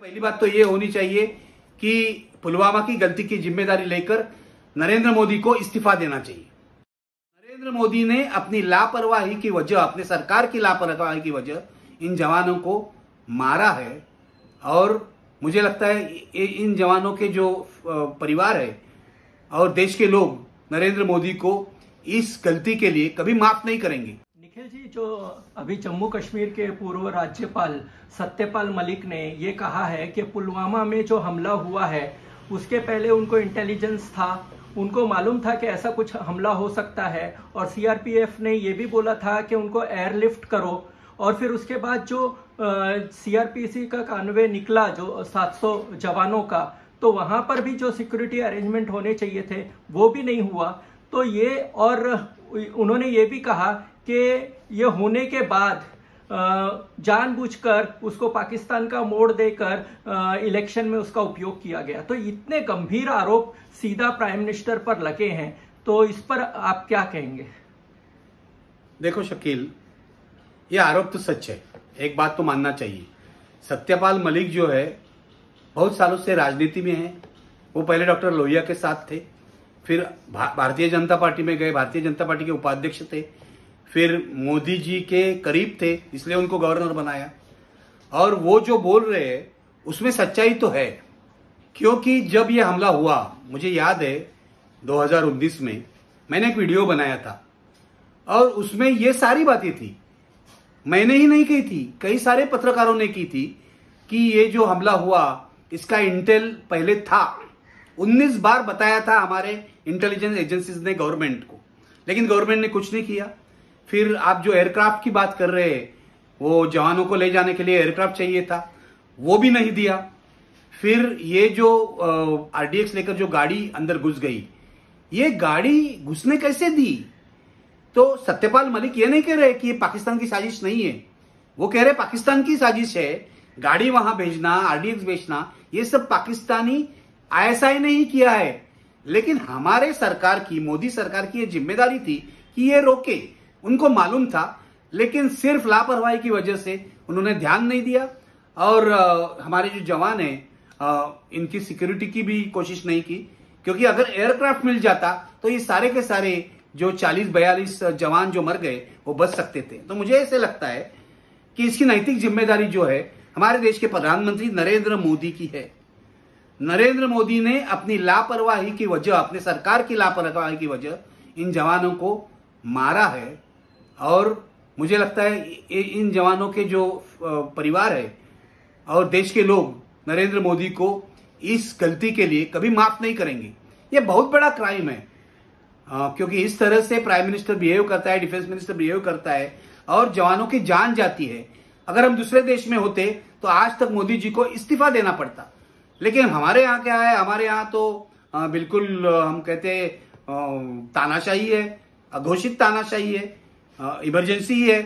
पहली बात तो ये होनी चाहिए कि पुलवामा की गलती की जिम्मेदारी लेकर नरेंद्र मोदी को इस्तीफा देना चाहिए। नरेंद्र मोदी ने अपनी लापरवाही की वजह, अपने सरकार की लापरवाही की वजह इन जवानों को मारा है और मुझे लगता है इन जवानों के जो परिवार है और देश के लोग नरेंद्र मोदी को इस गलती के लिए कभी माफ नहीं करेंगे। निखिल जी, जो अभी जम्मू कश्मीर के पूर्व राज्यपाल सत्यपाल मलिक ने ये कहा है कि पुलवामा में जो हमला हुआ है उसके पहले उनको इंटेलिजेंस था, उनको मालूम था कि ऐसा कुछ हमला हो सकता है और सीआरपीएफ ने ये भी बोला था कि उनको एयरलिफ्ट करो और फिर उसके बाद जो सीआरपीसी का कॉन्वे निकला जो 700 जवानों का, तो वहां पर भी जो सिक्योरिटी अरेंजमेंट होने चाहिए थे वो भी नहीं हुआ। तो ये और उन्होंने ये भी कहा कि ये होने के बाद जानबूझकर उसको पाकिस्तान का मोड़ देकर इलेक्शन में उसका उपयोग किया गया। तो इतने गंभीर आरोप सीधा प्राइम मिनिस्टर पर लगे हैं, तो इस पर आप क्या कहेंगे? देखो शकील, ये आरोप तो सच है, एक बात तो मानना चाहिए। सत्यपाल मलिक जो है बहुत सालों से राजनीति में है। वो पहले डॉक्टर लोहिया के साथ थे, फिर भारतीय जनता पार्टी में गए, भारतीय जनता पार्टी के उपाध्यक्ष थे, फिर मोदी जी के करीब थे, इसलिए उनको गवर्नर बनाया। और वो जो बोल रहे हैं उसमें सच्चाई तो है, क्योंकि जब ये हमला हुआ, मुझे याद है 2019 में मैंने एक वीडियो बनाया था और उसमें ये सारी बातें थी। मैंने ही नहीं की थी, कई सारे पत्रकारों ने की थी कि ये जो हमला हुआ इसका इंटेल पहले था। 19 बार बताया था हमारे इंटेलिजेंस एजेंसीज ने गवर्नमेंट को, लेकिन गवर्नमेंट ने कुछ नहीं किया। फिर आप जो एयरक्राफ्ट की बात कर रहे हैं, वो जवानों को ले जाने के लिए एयरक्राफ्ट चाहिए था, वो भी नहीं दिया। फिर ये जो आरडीएक्स लेकर जो गाड़ी अंदर घुस गई, ये गाड़ी घुसने कैसे दी? तो सत्यपाल मलिक ये नहीं कह रहे कि ये पाकिस्तान की साजिश नहीं है, वो कह रहे पाकिस्तान की साजिश है। गाड़ी वहां भेजना, आरडीएक्स भेजना, ये सब पाकिस्तानी आईएसआई ने ही किया है। लेकिन हमारे सरकार की, मोदी सरकार की ये जिम्मेदारी थी कि ये रोके। उनको मालूम था, लेकिन सिर्फ लापरवाही की वजह से उन्होंने ध्यान नहीं दिया और हमारे जो जवान हैं इनकी सिक्योरिटी की भी कोशिश नहीं की, क्योंकि अगर एयरक्राफ्ट मिल जाता तो ये सारे के सारे जो 40-42 जवान जो मर गए वो बच सकते थे। तो मुझे ऐसे लगता है कि इसकी नैतिक जिम्मेदारी जो है हमारे देश के प्रधानमंत्री नरेंद्र मोदी की है। नरेंद्र मोदी ने अपनी लापरवाही की वजह, अपने सरकार की लापरवाही की वजह इन जवानों को मारा है और मुझे लगता है इन जवानों के जो परिवार है और देश के लोग नरेंद्र मोदी को इस गलती के लिए कभी माफ नहीं करेंगे। ये बहुत बड़ा क्राइम है, क्योंकि इस तरह से प्राइम मिनिस्टर बिहेव करता है, डिफेंस मिनिस्टर बिहेव करता है और जवानों की जान जाती है। अगर हम दूसरे देश में होते तो आज तक मोदी जी को इस्तीफा देना पड़ता, लेकिन हमारे यहाँ क्या है, हमारे यहाँ तो बिल्कुल हम कहते तानाशाही है, अघोषित तानाशाही है, इमरजेंसी है।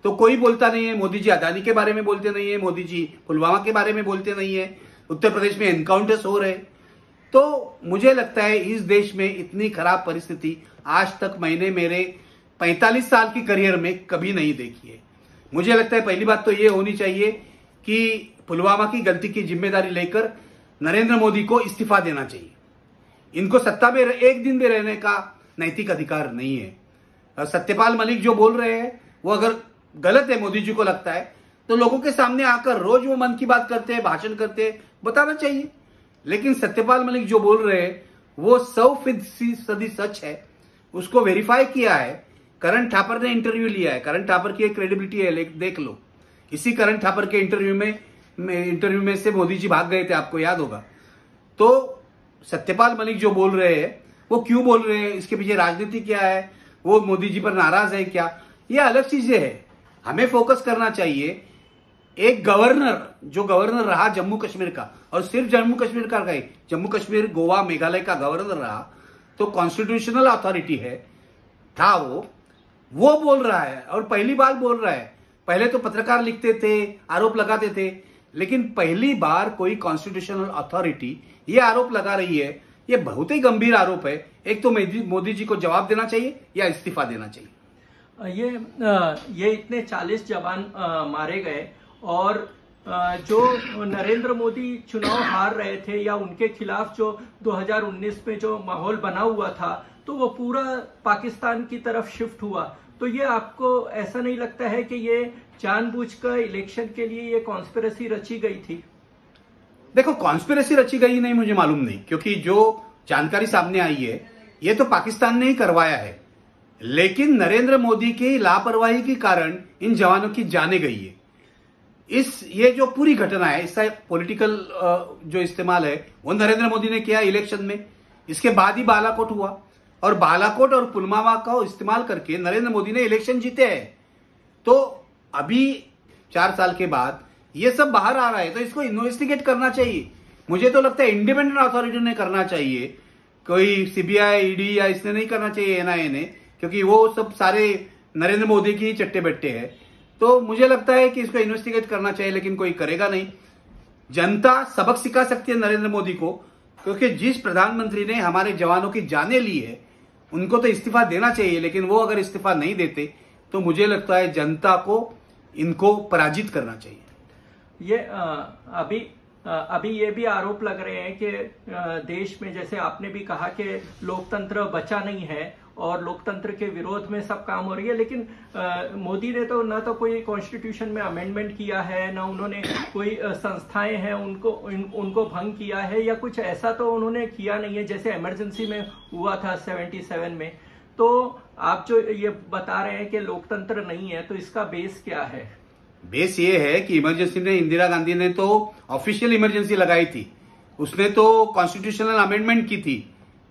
तो कोई बोलता नहीं है। मोदी जी अदानी के बारे में बोलते नहीं है, मोदी जी पुलवामा के बारे में बोलते नहीं है, उत्तर प्रदेश में एनकाउंटर्स हो रहे। तो मुझे लगता है इस देश में इतनी खराब परिस्थिति आज तक मैंने मेरे 45 साल की करियर में कभी नहीं देखी है। मुझे लगता है पहली बात तो ये होनी चाहिए कि पुलवामा की गलती की जिम्मेदारी लेकर नरेंद्र मोदी को इस्तीफा देना चाहिए। इनको सत्ता में एक दिन भी रहने का नैतिक अधिकार नहीं है। सत्यपाल मलिक जो बोल रहे हैं वो अगर गलत है, मोदी जी को लगता है, तो लोगों के सामने आकर रोज वो मन की बात करते हैं, भाषण करते हैं, बताना चाहिए। लेकिन सत्यपाल मलिक जो बोल रहे हैं वो 100% सच है, उसको वेरीफाई किया है। करण ठापर ने इंटरव्यू लिया है, करण ठापर की एक क्रेडिबिलिटी है, देख लो। इसी करण ठापर के इंटरव्यू में से मोदी जी भाग गए थे, आपको याद होगा। तो सत्यपाल मलिक जो बोल रहे हैं वो क्यों बोल रहे हैं, इसके पीछे राजनीति क्या है, वो मोदी जी पर नाराज है क्या, ये अलग चीजें है। हमें फोकस करना चाहिए एक गवर्नर, जो गवर्नर रहा जम्मू कश्मीर का, और सिर्फ जम्मू कश्मीर का गए, जम्मू कश्मीर, गोवा, मेघालय का गवर्नर रहा, तो कॉन्स्टिट्यूशनल अथॉरिटी है, था वो बोल रहा है और पहली बार बोल रहा है। पहले तो पत्रकार लिखते थे, आरोप लगाते थे, लेकिन पहली बार कोई कॉन्स्टिट्यूशनल अथॉरिटी ये आरोप लगा रही है। ये बहुत ही गंभीर आरोप है। एक तो मोदी जी को जवाब देना चाहिए या इस्तीफा देना चाहिए। ये इतने 40 जवान मारे गए और जो नरेंद्र मोदी चुनाव हार रहे थे या उनके खिलाफ जो 2019 में जो माहौल बना हुआ था, तो वो पूरा पाकिस्तान की तरफ शिफ्ट हुआ। तो ये आपको ऐसा नहीं लगता है कि ये जानबूझकर इलेक्शन के लिए ये कॉन्स्पिरेसी रची गई थी? देखो, कॉन्स्पिरेसी रची गई नहीं मुझे मालूम नहीं, क्योंकि जो जानकारी सामने आई है ये तो पाकिस्तान ने ही करवाया है, लेकिन नरेंद्र मोदी की लापरवाही के कारण इन जवानों की जाने गई है। ये जो पूरी घटना है, इसका पॉलिटिकल जो इस्तेमाल है वो नरेंद्र मोदी ने किया इलेक्शन में। इसके बाद ही बालाकोट हुआ, और बालाकोट और पुलवामा का इस्तेमाल करके नरेंद्र मोदी ने इलेक्शन जीते हैं। तो अभी 4 साल के बाद ये सब बाहर आ रहा है, तो इसको इन्वेस्टिगेट करना चाहिए। मुझे तो लगता है इंडिपेंडेंट अथॉरिटी ने करना चाहिए, कोई सीबीआई, ईडी या इसने नहीं करना चाहिए, एनआईए ने, क्योंकि वो सब सारे नरेंद्र मोदी की चट्टे बट्टे हैं। तो मुझे लगता है कि इसको इन्वेस्टिगेट करना चाहिए, लेकिन कोई करेगा नहीं। जनता सबक सिखा सकती है नरेंद्र मोदी को, क्योंकि जिस प्रधानमंत्री ने हमारे जवानों की जानें ली है उनको तो इस्तीफा देना चाहिए, लेकिन वो अगर इस्तीफा नहीं देते तो मुझे लगता है जनता को इनको पराजित करना चाहिए। ये अभी ये भी आरोप लग रहे हैं कि देश में, जैसे आपने भी कहा कि लोकतंत्र बचा नहीं है और लोकतंत्र के विरोध में सब काम हो रही है, लेकिन मोदी ने तो ना तो कोई कॉन्स्टिट्यूशन में अमेंडमेंट किया है, ना उन्होंने कोई संस्थाएं हैं उनको भंग किया है, या कुछ ऐसा तो उन्होंने किया नहीं है जैसे इमरजेंसी में हुआ था 77 में। तो आप जो ये बता रहे हैं कि लोकतंत्र नहीं है, तो इसका बेस क्या है? बेस ये है कि इमरजेंसी ने, इंदिरा गांधी ने तो ऑफिशियल इमरजेंसी लगाई थी, उसने तो कॉन्स्टिट्यूशनल अमेंडमेंट की थी,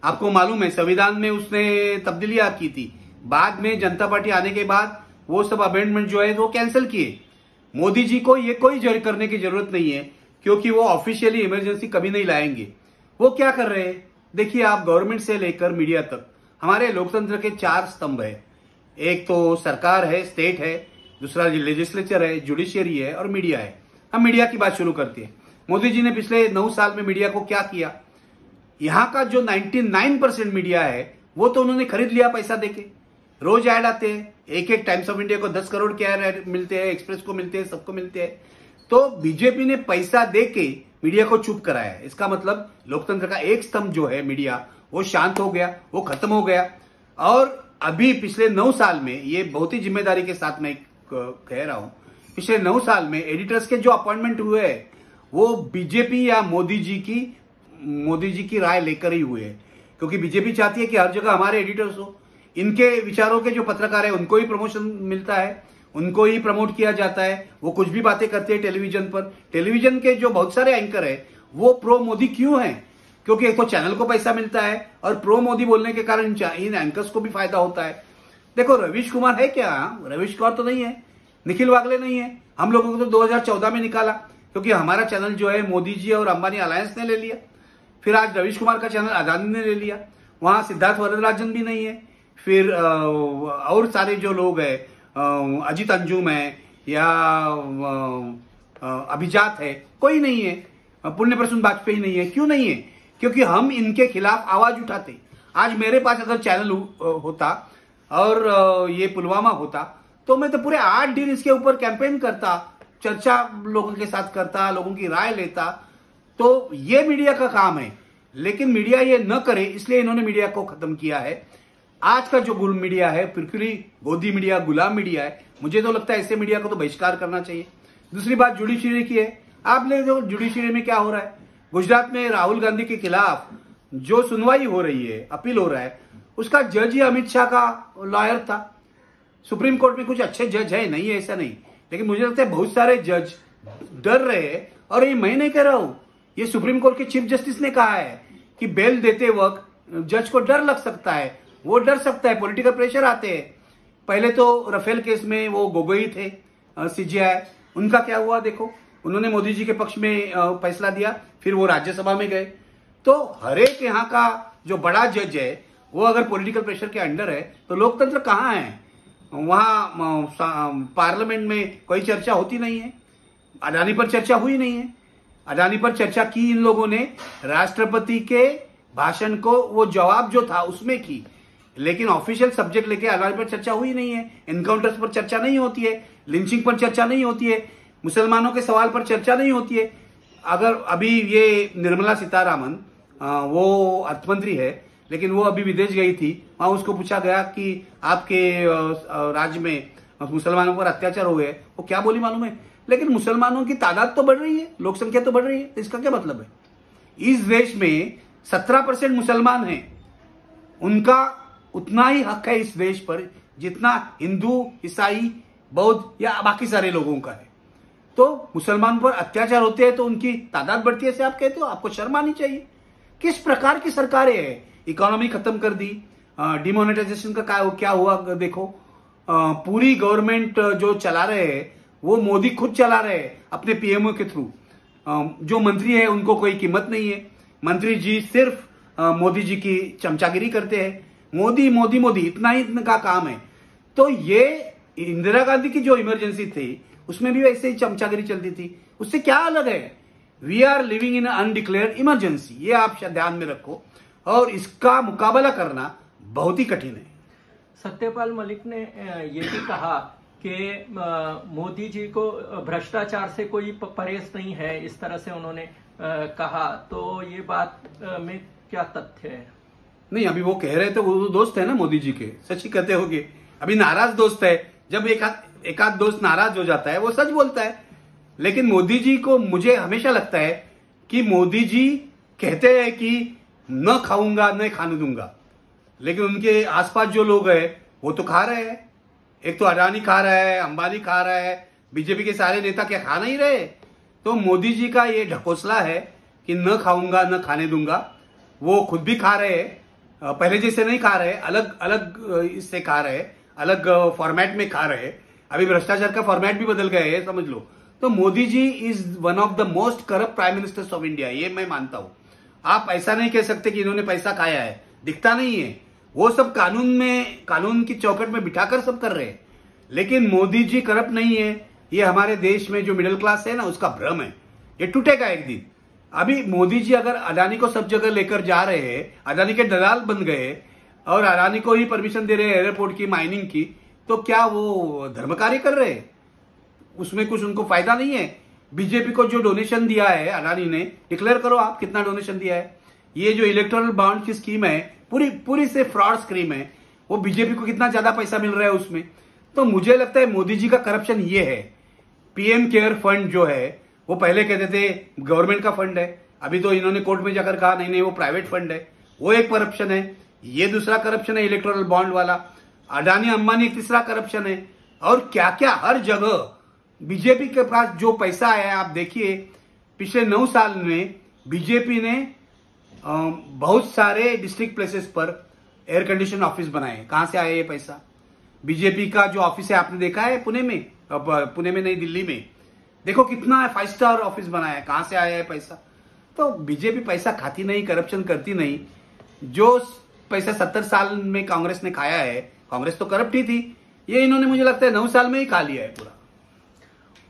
आपको मालूम है, संविधान में उसने तब्दीलियां की थी। बाद में जनता पार्टी आने के बाद वो सब अमेंडमेंट जो है वो कैंसिल किए। मोदी जी को ये कोई जड़ करने की जरूरत नहीं है, क्योंकि वो ऑफिशियली इमरजेंसी कभी नहीं लाएंगे। वो क्या कर रहे हैं, देखिए आप, गवर्नमेंट से लेकर मीडिया तक हमारे लोकतंत्र के 4 स्तंभ है। एक तो सरकार है, स्टेट है, दूसरा लेजिस्लेचर है, जुडिशियरी है, और मीडिया है। हम मीडिया की बात शुरू करते हैं। मोदी जी ने पिछले 9 साल में मीडिया को क्या किया? यहां का जो 99% मीडिया है वो तो उन्होंने खरीद लिया पैसा देके। रोज ऐड आते हैं, एक टाइम्स ऑफ इंडिया को 10 करोड़ के ऐड मिलते हैं, एक्सप्रेस को मिलते हैं, सबको मिलते हैं। तो बीजेपी ने पैसा देके मीडिया को चुप कराया है। इसका मतलब लोकतंत्र का एक स्तंभ जो है मीडिया, वो शांत हो गया, वो खत्म हो गया। और अभी पिछले 9 साल में, ये बहुत ही जिम्मेदारी के साथ मैं कह रहा हूं, पिछले 9 साल में एडिटर्स के जो अपॉइंटमेंट हुए हैं वो बीजेपी या मोदी जी की राय लेकर ही हुए हैं, क्योंकि बीजेपी चाहती है कि हर जगह हमारे एडिटर्स हो। इनके विचारों के जो पत्रकार है उनको ही प्रमोशन मिलता है, उनको ही प्रमोट किया जाता है, वो कुछ भी बातें करते हैं टेलीविजन पर। टेलीविजन के जो बहुत सारे एंकर है वो प्रो मोदी क्यों हैं? क्योंकि एक तो चैनल को पैसा मिलता है, और प्रो मोदी बोलने के कारण इन एंकर्स को भी फायदा होता है। देखो, रवीश कुमार है क्या? रवीश कुमार तो नहीं है, निखिल वागले नहीं है। हम लोगों को तो 2014 में निकाला, क्योंकि हमारा चैनल जो है मोदी जी और अंबानी अलायंस ने ले लिया। फिर आज रवीश कुमार का चैनल अदानी ने ले लिया, वहां सिद्धार्थ वरदराजन भी नहीं है। फिर और सारे जो लोग हैं, अजित अंजुम है या अभिजात है, कोई नहीं है। पुण्य प्रसून वाजपेयी नहीं है। क्यों नहीं है? क्योंकि हम इनके खिलाफ आवाज उठाते। आज मेरे पास अगर चैनल होता और ये पुलवामा होता तो मैं तो पूरे 8 दिन इसके ऊपर कैंपेन करता, चर्चा लोगों के साथ करता, लोगों की राय लेता। तो ये मीडिया का काम है, लेकिन मीडिया ये न करे, इसलिए इन्होंने मीडिया को खत्म किया है। आज का जो गुलाम मीडिया है, पृथ्वी गोदी मीडिया, गुलाम मीडिया है, मुझे तो लगता है ऐसे मीडिया को तो बहिष्कार करना चाहिए। दूसरी बात जुडिशरी की है। आप ले जो जुडिशरी में क्या हो रहा है, गुजरात में राहुल गांधी के खिलाफ जो सुनवाई हो रही है, अपील हो रहा है, उसका जज ही अमित शाह का लॉयर था। सुप्रीम कोर्ट में कुछ अच्छे जज है, नहीं है ऐसा नहीं, लेकिन मुझे लगता है बहुत सारे जज डर रहे हैं। और ये मैं नहीं कह रहा हूं, ये सुप्रीम कोर्ट के चीफ जस्टिस ने कहा है कि बेल देते वक्त जज को डर लग सकता है, वो डर सकता है, पॉलिटिकल प्रेशर आते हैं। पहले तो राफेल केस में वो गोगोई थे, सीजीआई, उनका क्या हुआ देखो, उन्होंने मोदी जी के पक्ष में फैसला दिया, फिर वो राज्यसभा में गए। तो हर एक यहाँ का जो बड़ा जज है वो अगर पॉलिटिकल प्रेशर के अंडर है तो लोकतंत्र कहाँ है? वहां पार्लियामेंट में कोई चर्चा होती नहीं है। अडानी पर चर्चा हुई नहीं है। अडानी पर चर्चा की इन लोगों ने राष्ट्रपति के भाषण को, वो जवाब जो था उसमें की, लेकिन ऑफिशियल सब्जेक्ट लेके अडानी पर चर्चा हुई नहीं है। एनकाउंटर्स पर चर्चा नहीं होती है, लिंचिंग पर चर्चा नहीं होती है। मुसलमानों के सवाल पर चर्चा नहीं होती है। अगर अभी ये निर्मला सीतारामन वो अर्थमंत्री है, लेकिन वो अभी विदेश गई थी, वहां उसको पूछा गया कि आपके राज्य में मुसलमानों पर अत्याचार हो गए, वो क्या बोली मालूम है? लेकिन मुसलमानों की तादाद तो बढ़ रही है, लोक संख्या तो बढ़ रही है, तो इसका क्या मतलब है? इस देश में 17% मुसलमान हैं, उनका उतना ही हक है इस देश पर जितना हिंदू, ईसाई, बौद्ध या बाकी सारे लोगों का है। तो मुसलमान पर अत्याचार होते हैं तो उनकी तादाद बढ़ती है, ऐसे आप कहते हो? आपको शर्म आनी चाहिए। किस प्रकार की सरकारें हैं? इकोनॉमी खत्म कर दी, डिमोनेटाइजेशन का क्या हुआ देखो। पूरी गवर्नमेंट जो चला रहे हैं वो मोदी खुद चला रहे हैं अपने पीएमओ के थ्रू। जो मंत्री है उनको कोई कीमत नहीं है, मंत्री जी सिर्फ मोदी जी की चमचागिरी करते हैं। मोदी मोदी मोदी इतना ही इनका काम है। तो ये इंदिरा गांधी की जो इमरजेंसी थी उसमें भी वैसे ही चमचागिरी चलती थी, उससे क्या अलग है? We are living in undeclared emergency, ये आप ध्यान में रखो, और इसका मुकाबला करना बहुत ही कठिन है। सत्यपाल मलिक ने ये भी कहा कि मोदी जी को भ्रष्टाचार से कोई परहेज नहीं है, इस तरह से उन्होंने कहा। तो ये बात में क्या तथ्य है? नहीं, अभी वो कह रहे थे, वो दोस्त है ना मोदी जी के, सच ही कहते होगे। अभी नाराज दोस्त है, जब एक आध दोस्त नाराज हो जाता है वो सच बोलता है। लेकिन मोदी जी को मुझे हमेशा लगता है कि मोदी जी कहते हैं कि न खाऊंगा न खाने दूंगा, लेकिन उनके आसपास जो लोग हैं वो तो खा रहे हैं। एक तो अडानी खा रहा है, अंबानी खा रहा है, बीजेपी के सारे नेता क्या खा नहीं रहे? तो मोदी जी का ये ढकोसला है कि न खाऊंगा न खाने दूंगा। वो खुद भी खा रहे हैं, पहले जैसे नहीं खा रहे, अलग अलग इससे खा रहे, अलग फॉर्मेट में खा रहे। अभी भ्रष्टाचार का फॉर्मेट भी बदल गया है, समझ लो। तो Modi ji is one of the most corrupt prime ministers of India, ये मैं मानता हूं। आप ऐसा नहीं कह सकते कि इन्होंने पैसा खाया है, दिखता नहीं है। वो सब कानून की चौकट में बिठाकर सब कर रहे हैं। लेकिन मोदी जी करप्ट नहीं है, ये हमारे देश में जो मिडिल क्लास है ना उसका भ्रम है, ये टूटेगा एक दिन। अभी मोदी जी अगर अडानी को सब जगह लेकर जा रहे हैं, अडानी के दलाल बन गए और अडानी को ही परमिशन दे रहे हैं एयरपोर्ट की, माइनिंग की, तो क्या वो धर्म कार्य कर रहे हैं? उसमें कुछ उनको फायदा नहीं है। बीजेपी को जो डोनेशन दिया है अडानी ने, डिक्लेयर करो आप कितना डोनेशन दिया है। ये जो इलेक्टोरल बॉन्ड की स्कीम है पूरी से फ्रॉड स्कीम है, वो बीजेपी को कितना ज्यादा पैसा मिल रहा है उसमें। तो मुझे लगता है मोदी जी का करप्शन ये है। पीएम केयर फंड जो है वो पहले कहते थे गवर्नमेंट का फंड है, अभी तो इन्होंने कोर्ट में जाकर कहा नहीं वो प्राइवेट फंड है, वो एक करप्शन है। ये दूसरा करप्शन है इलेक्टोरल बॉन्ड वाला। अडानी अंबानी एक तीसरा करप्शन है। और क्या क्या हर जगह बीजेपी के पास जो पैसा आया है, आप देखिए पिछले 9 साल में बीजेपी ने बहुत सारे डिस्ट्रिक्ट प्लेसेस पर एयर कंडीशन ऑफिस बनाए। कहां से आया ये पैसा? बीजेपी का जो ऑफिस है आपने देखा है पुणे में नहीं, दिल्ली में देखो कितना 5 स्टार ऑफिस बनाया है, कहां से आया है पैसा? तो बीजेपी पैसा खाती नहीं, करप्शन करती नहीं। जो पैसा 70 साल में कांग्रेस ने खाया है, कांग्रेस तो करप्ट ही थी, ये इन्होंने मुझे लगता है 9 साल में ही खा लिया है पूरा।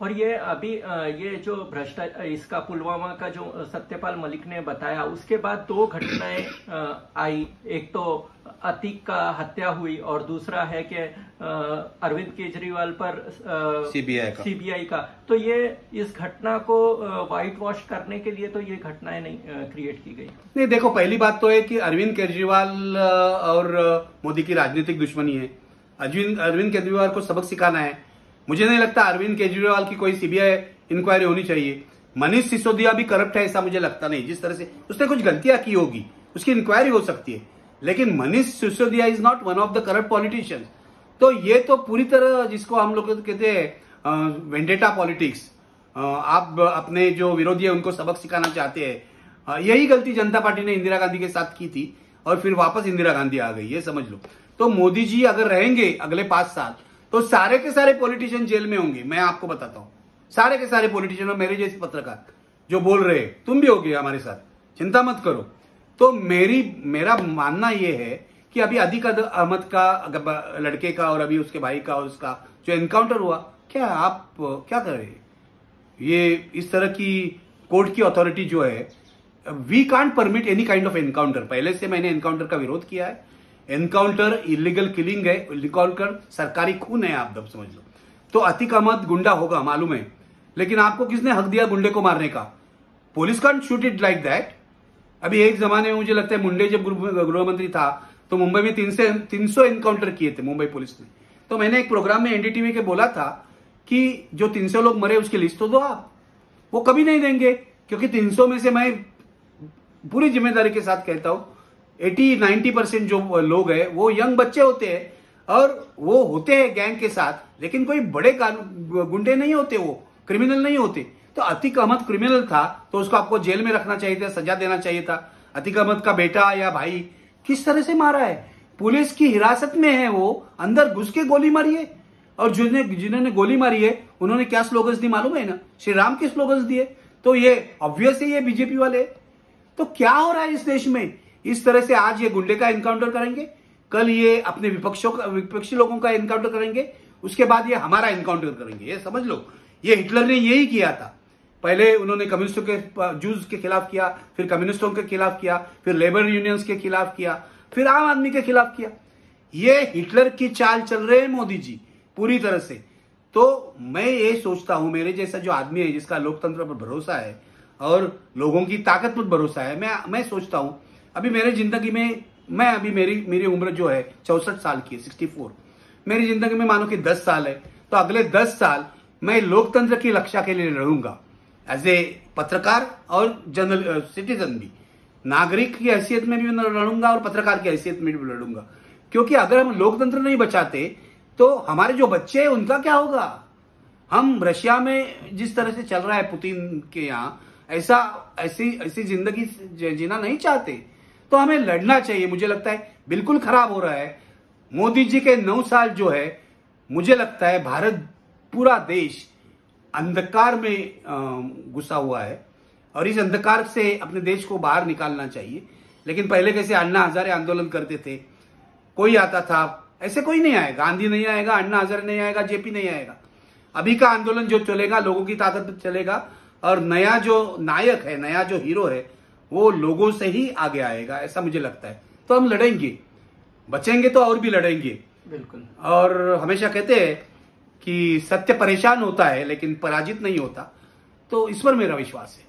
और ये अभी ये जो भ्रष्टाचार, इसका पुलवामा का जो सत्यपाल मलिक ने बताया, उसके बाद 2 घटनाएं आई। एक तो अतीक का हत्या हुई और दूसरा है कि अरविंद केजरीवाल पर सीबीआई का। तो ये इस घटना को व्हाइट वॉश करने के लिए तो ये घटनाएं नहीं क्रिएट की गई। नहीं, देखो पहली बात तो है कि अरविंद केजरीवाल और मोदी की राजनीतिक दुश्मनी है। अरविंद केजरीवाल को सबक सिखाना है। मुझे नहीं लगता अरविंद केजरीवाल की कोई सीबीआई इंक्वायरी होनी चाहिए। मनीष सिसोदिया भी करप्ट है ऐसा मुझे लगता नहीं। जिस तरह से उसने कुछ गलतियां की होगी उसकी इंक्वायरी हो सकती है, लेकिन Manish Sisodia is not one of the corrupt politicians. तो ये तो पूरी तरह जिसको हम लोग कहते हैं वेंडेटा पॉलिटिक्स, आप अपने जो विरोधी है उनको सबक सिखाना चाहते हैं। यही गलती जनता पार्टी ने इंदिरा गांधी के साथ की थी और फिर वापस इंदिरा गांधी आ गई, ये समझ लो। तो मोदी जी अगर रहेंगे अगले 5 साल तो सारे के सारे पॉलिटिशियन जेल में होंगे। मैं आपको बताता हूं, सारे के सारे पॉलिटिशियन और मेरे जैसे पत्रकार जो बोल रहे हैं, तुम भी होगे हमारे साथ, चिंता मत करो। तो मेरा मानना यह है कि अभी अतीक अहमद का लड़के का और अभी उसके भाई का और उसका जो एनकाउंटर हुआ, क्या आप क्या कर रहे हैं? ये इस तरह की कोर्ट की अथॉरिटी जो है, we can't permit any kind of encounter. पहले से मैंने एनकाउंटर का विरोध किया है। एनकाउंटर इलीगल किलिंग है, एनकाउंटर सरकारी खून है, आप दब समझ लो। तो अतीक अहमद गुंडा होगा मालूम है, लेकिन आपको किसने हक दिया गुंडे को मारने का? Police can't shoot it like that. अभी एक जमाने में मुझे लगता है मुंडे जब गृह मंत्री था तो मुंबई में 300 एनकाउंटर किए थे मुंबई पुलिस ने। तो मैंने एक प्रोग्राम में एनडीटीवी के बोला था कि जो 300 लोग मरे उसकी लिस्ट तो दो आप। वो कभी नहीं देंगे, क्योंकि 300 में से मैं पूरी जिम्मेदारी के साथ कहता हूं 80-90% जो लोग हैं वो यंग बच्चे होते हैं और वो होते हैं गैंग के साथ, लेकिन कोई बड़े गुंडे नहीं होते, वो क्रिमिनल नहीं होते। तो अतीक अहमद क्रिमिनल था तो उसको आपको जेल में रखना चाहिए था, सजा देना चाहिए था। अतीक अहमद का बेटा या भाई किस तरह से मारा है, पुलिस की हिरासत में है, वो अंदर घुस के गोली मारी है। और जिन्होंने गोली मारी है उन्होंने क्या स्लोगन्स दी मालूम है ना? श्री राम के स्लोगन्स दिए। तो ये ऑब्वियस है ये बीजेपी वाले। तो क्या हो रहा है इस देश में? इस तरह से आज ये गुंडे का एनकाउंटर करेंगे, कल ये अपने विपक्षी लोगों का एनकाउंटर करेंगे, उसके बाद ये हमारा एनकाउंटर करेंगे। ये समझ लो, ये हिटलर ने यही किया था। पहले उन्होंने कम्युनिस्टों के जूस के खिलाफ किया, फिर कम्युनिस्टों के खिलाफ किया, फिर लेबर यूनियंस के खिलाफ किया, फिर आम आदमी के खिलाफ किया। ये हिटलर की चाल चल रहे हैं मोदी जी पूरी तरह से। तो मैं ये सोचता हूं, मेरे जैसा जो आदमी है जिसका लोकतंत्र पर भरोसा है और लोगों की ताकत पर भरोसा है, मैं सोचता हूं अभी मेरी जिंदगी में, मैं अभी मेरी उम्र जो है 64 साल की है, 64। मेरी जिंदगी में मानो कि 10 साल है, तो अगले 10 साल मैं लोकतंत्र की रक्षा के लिए लड़ूंगा एज ए पत्रकार और जनरल सिटीजन भी, नागरिक की हैसियत में भी लड़ूंगा और पत्रकार की हैसियत में भी लड़ूंगा। क्योंकि अगर हम लोकतंत्र नहीं बचाते तो हमारे जो बच्चे हैं उनका क्या होगा? हम रशिया में जिस तरह से चल रहा है पुतिन के यहाँ, ऐसी जिंदगी जीना नहीं चाहते। तो हमें लड़ना चाहिए। मुझे लगता है बिल्कुल खराब हो रहा है मोदी जी के 9 साल जो है। मुझे लगता है भारत, पूरा देश अंधकार में घुसा हुआ है और इस अंधकार से अपने देश को बाहर निकालना चाहिए। लेकिन पहले कैसे अन्ना हजारे आंदोलन करते थे, कोई आता था, ऐसे कोई नहीं आएगा। गांधी नहीं आएगा, अन्ना हजारे नहीं आएगा, जेपी नहीं आएगा। अभी का आंदोलन जो चलेगा लोगों की ताकत पर चलेगा और नया जो नायक है, नया जो हीरो है वो लोगों से ही आगे आएगा, ऐसा मुझे लगता है। तो हम लड़ेंगे, बचेंगे तो और भी लड़ेंगे। बिल्कुल। और हमेशा कहते हैं कि सत्य परेशान होता है लेकिन पराजित नहीं होता, तो इस पर मेरा विश्वास है।